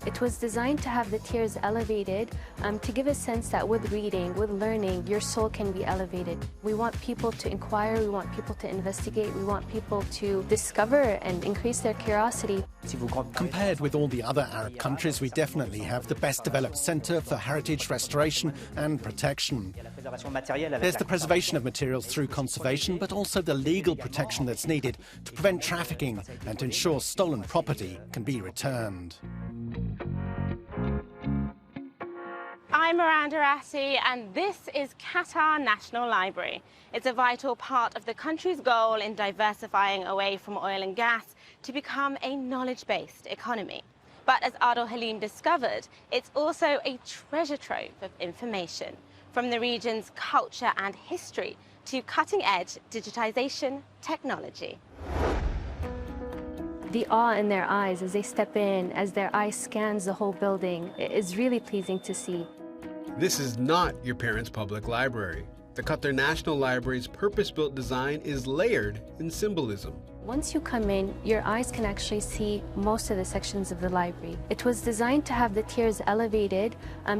It was designed to have the tiers elevated to give a sense that with reading, with learning, your soul can be elevated. We want people to inquire, we want people to investigate, we want people to discover and increase their curiosity. Compared with all the other Arab countries, we definitely have the best developed centre for heritage restoration and protection. There's the preservation of materials through conservation, but also the legal protection that's needed to prevent trafficking and to ensure stolen property can be returned. I'm Miranda Ratti, and this is Qatar National Library. It's a vital part of the country's goal in diversifying away from oil and gas to become a knowledge-based economy. But as Adil Halim discovered, it's also a treasure trove of information, from the region's culture and history to cutting-edge digitization technology. The awe in their eyes as they step in, as their eye scans the whole building, is really pleasing to see. This is not your parents' public library. The Qatar National Library's purpose-built design is layered in symbolism. Once you come in, your eyes can actually see most of the sections of the library. It was designed to have the tiers elevated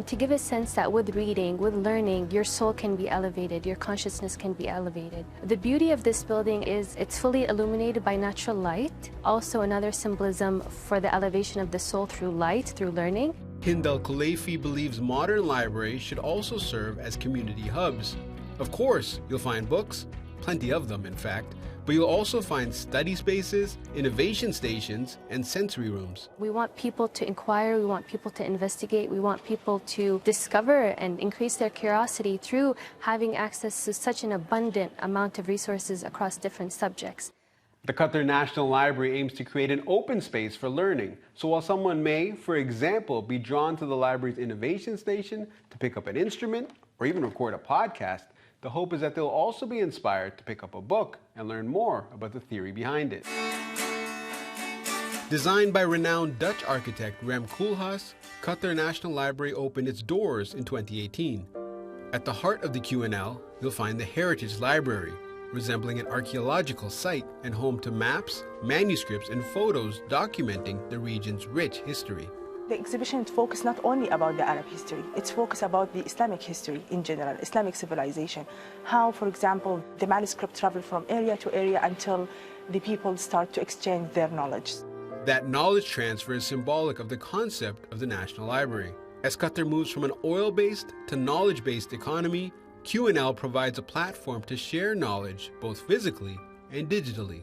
to give a sense that with reading, with learning, your soul can be elevated, your consciousness can be elevated. The beauty of this building is it's fully illuminated by natural light, also another symbolism for the elevation of the soul through light, through learning. Hind Al-Khulaifi believes modern libraries should also serve as community hubs. Of course, you'll find books, plenty of them in fact, but you'll also find study spaces, innovation stations, and sensory rooms. We want people to inquire, we want people to investigate, we want people to discover and increase their curiosity through having access to such an abundant amount of resources across different subjects. The Qatar National Library aims to create an open space for learning. So while someone may, for example, be drawn to the library's innovation station to pick up an instrument or even record a podcast, the hope is that they'll also be inspired to pick up a book and learn more about the theory behind it. Designed by renowned Dutch architect Rem Koolhaas, Qatar National Library opened its doors in 2018. At the heart of the QNL, you'll find the Heritage Library, resembling an archaeological site and home to maps, manuscripts, and photos documenting the region's rich history. The exhibition is focused not only about the Arab history, it's focused about the Islamic history in general, Islamic civilization. How, for example, the manuscript traveled from area to area until the people start to exchange their knowledge. That knowledge transfer is symbolic of the concept of the National Library. As Qatar moves from an oil-based to knowledge-based economy, QNL provides a platform to share knowledge both physically and digitally.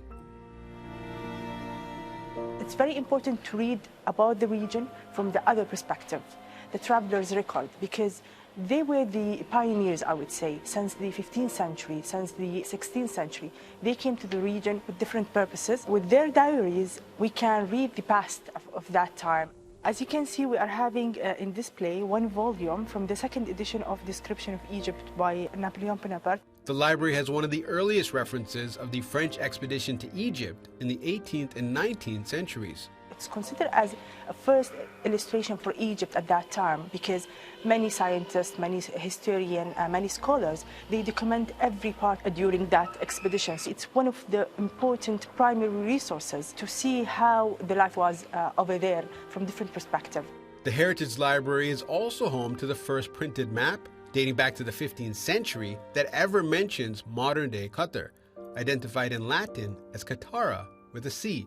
It's very important to read about the region from the other perspective, the traveler's record, because they were the pioneers, I would say, since the 15th century, since the 16th century. They came to the region with different purposes. With their diaries, we can read the past of that time. As you can see, we are having in display one volume from the second edition of Description of Egypt by Napoleon Bonaparte. The library has one of the earliest references of the French expedition to Egypt in the 18th and 19th centuries. It's considered as a first illustration for Egypt at that time because many scientists, many historians, many scholars, they document every part during that expedition. So it's one of the important primary resources to see how the life was over there from different perspectives. The Heritage Library is also home to the first printed map, dating back to the 15th century, that ever mentions modern-day Qatar, identified in Latin as Qatara with a C.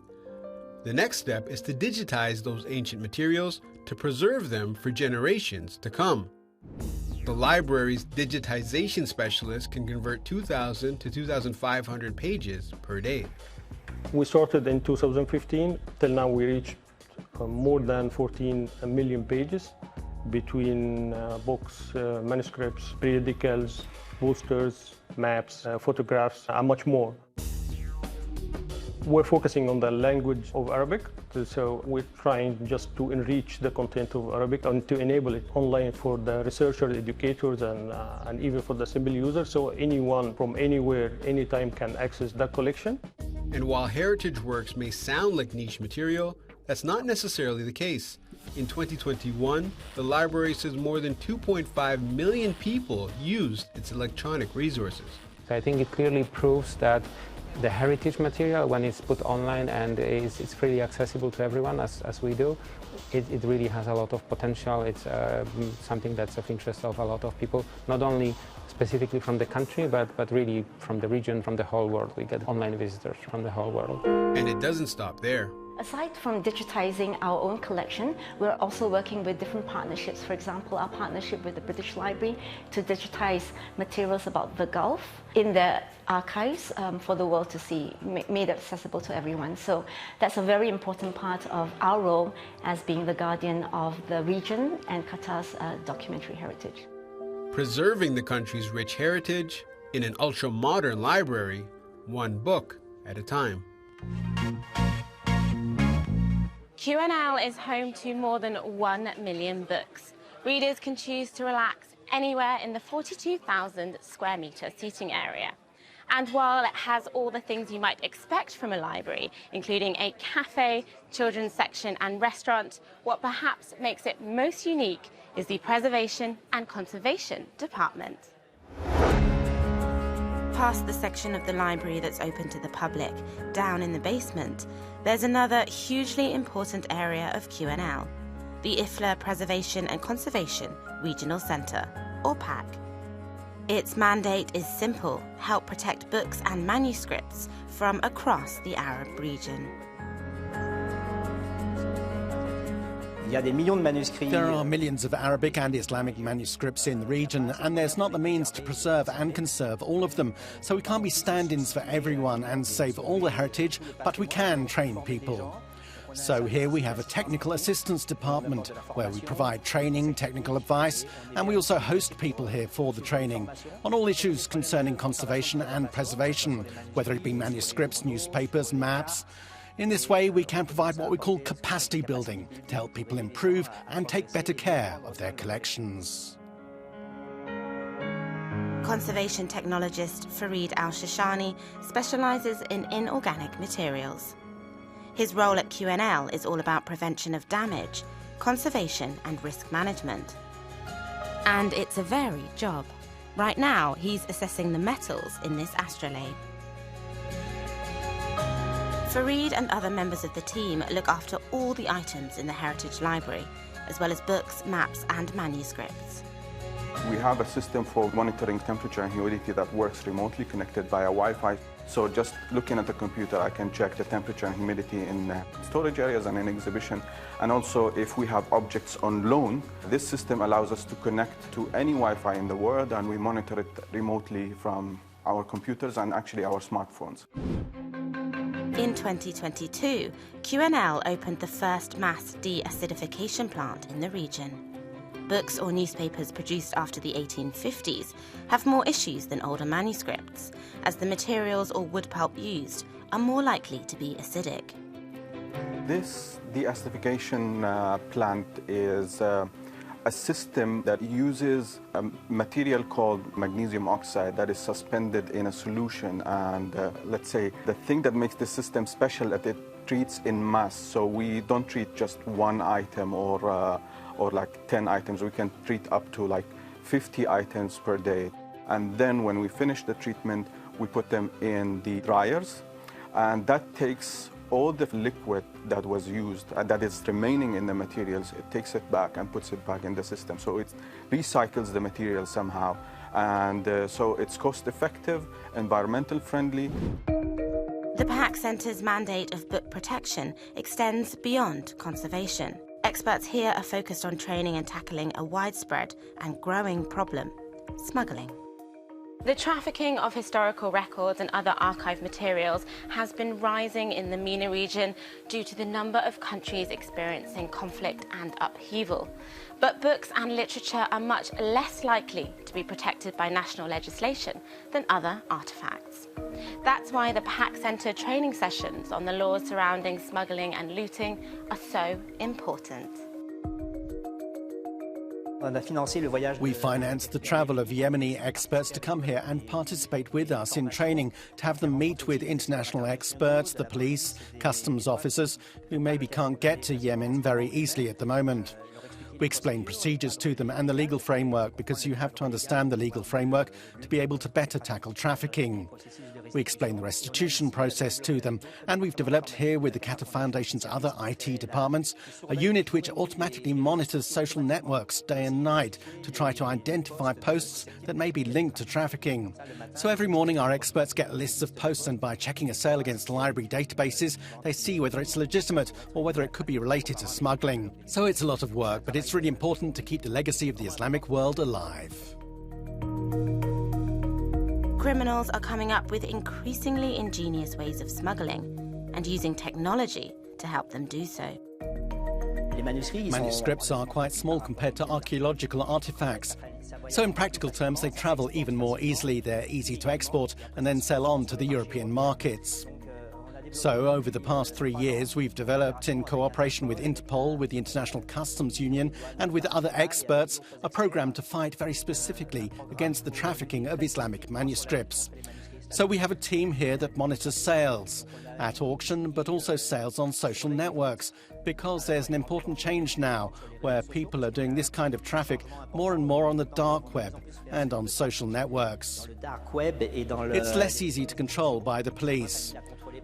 The next step is to digitize those ancient materials to preserve them for generations to come. The library's digitization specialist can convert 2,000 to 2,500 pages per day. We started in 2015. Till now we reached more than 14 million pages between books, manuscripts, periodicals, posters, maps, photographs, and much more. We're focusing on the language of Arabic, so we're trying just to enrich the content of Arabic and to enable it online for the researchers, educators, and even for the simple users, so anyone from anywhere, anytime can access that collection. And while heritage works may sound like niche material, that's not necessarily the case. In 2021, the library says more than 2.5 million people used its electronic resources. I think it clearly proves that the heritage material, when it's put online and it's freely accessible to everyone, as we do, it really has a lot of potential. It's something that's of interest of a lot of people, not only specifically from the country, but really from the region, from the whole world. We get online visitors from the whole world. And it doesn't stop there. Aside from digitizing our own collection, we're also working with different partnerships. For example, our partnership with the British Library to digitize materials about the Gulf in their archives for the world to see, made accessible to everyone. So that's a very important part of our role as being the guardian of the region and Qatar's documentary heritage. Preserving the country's rich heritage in an ultra-modern library, one book at a time. QNL is home to more than 1 million books. Readers can choose to relax anywhere in the 42,000 square metre seating area. And while it has all the things you might expect from a library, including a cafe, children's section and restaurant, what perhaps makes it most unique is the Preservation and Conservation Department. Past the section of the library that's open to the public, down in the basement, there's another hugely important area of QNL, the IFLA Preservation and Conservation Regional Centre, or PAC. Its mandate is simple: help protect books and manuscripts from across the Arab region. There are millions of Arabic and Islamic manuscripts in the region, and there's not the means to preserve and conserve all of them. So we can't be stand-ins for everyone and save all the heritage, but we can train people. So here we have a technical assistance department where we provide training, technical advice, and we also host people here for the training on all issues concerning conservation and preservation, whether it be manuscripts, newspapers, maps. In this way, we can provide what we call capacity building to help people improve and take better care of their collections. Conservation technologist Farid Al-Shashani specialises in inorganic materials. His role at QNL is all about prevention of damage, conservation and risk management. And it's a varied job. Right now, he's assessing the metals in this astrolabe. Farid and other members of the team look after all the items in the Heritage Library, as well as books, maps and manuscripts. We have a system for monitoring temperature and humidity that works remotely, connected via Wi-Fi. So just looking at the computer, I can check the temperature and humidity in storage areas and in exhibition. And also, if we have objects on loan, this system allows us to connect to any Wi-Fi in the world, and we monitor it remotely from our computers and actually our smartphones. In 2022, QNL opened the first mass de-acidification plant in the region. Books or newspapers produced after the 1850s have more issues than older manuscripts, as the materials or wood pulp used are more likely to be acidic. This de-acidification plant is a system that uses a material called magnesium oxide that is suspended in a solution. And let's say the thing that makes the system special is that it treats in mass. So we don't treat just one item or like 10 items. We can treat up to like 50 items per day. And then when we finish the treatment, we put them in the dryers. And that takes all the liquid that was used and that is remaining in the materials, it takes it back and puts it back in the system. So it recycles the material somehow. And so it's cost-effective, environmental friendly. The PAC Centre's mandate of book protection extends beyond conservation. Experts here are focused on training and tackling a widespread and growing problem: smuggling. The trafficking of historical records and other archive materials has been rising in the MENA region due to the number of countries experiencing conflict and upheaval. But books and literature are much less likely to be protected by national legislation than other artefacts. That's why the PAC Centre training sessions on the laws surrounding smuggling and looting are so important. We financed the travel of Yemeni experts to come here and participate with us in training, to have them meet with international experts, the police, customs officers, who maybe can't get to Yemen very easily at the moment. We explain procedures to them and the legal framework, because you have to understand the legal framework to be able to better tackle trafficking. We explain the restitution process to them, and we've developed here with the Qatar Foundation's other IT departments a unit which automatically monitors social networks day and night to try to identify posts that may be linked to trafficking. So every morning our experts get lists of posts, and by checking a sale against library databases, they see whether it's legitimate or whether it could be related to smuggling. So it's a lot of work, but it's really important to keep the legacy of the Islamic world alive. Criminals are coming up with increasingly ingenious ways of smuggling and using technology to help them do so. Manuscripts are quite small compared to archaeological artifacts. So in practical terms, they travel even more easily. They're easy to export and then sell on to the European markets. So over the past 3 years, we've developed, in cooperation with Interpol, with the International Customs Union and with other experts, a program to fight very specifically against the trafficking of Islamic manuscripts. So we have a team here that monitors sales at auction, but also sales on social networks, because there's an important change now where people are doing this kind of traffic more and more on the dark web and on social networks. It's less easy to control by the police.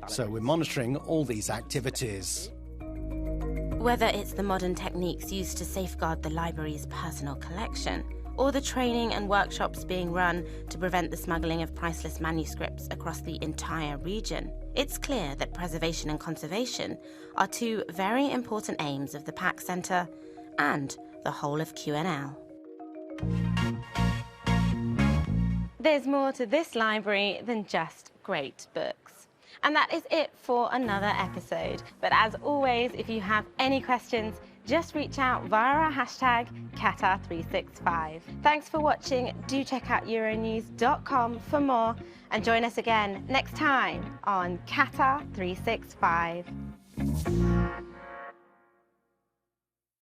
So we're monitoring all these activities. Whether it's the modern techniques used to safeguard the library's personal collection, or the training and workshops being run to prevent the smuggling of priceless manuscripts across the entire region, it's clear that preservation and conservation are two very important aims of the PAC Centre and the whole of QNL. There's more to this library than just great books. And that is it for another episode. But as always, if you have any questions, just reach out via our hashtag Qatar365. Thanks for watching. Do check out Euronews.com for more, and join us again next time on Qatar365.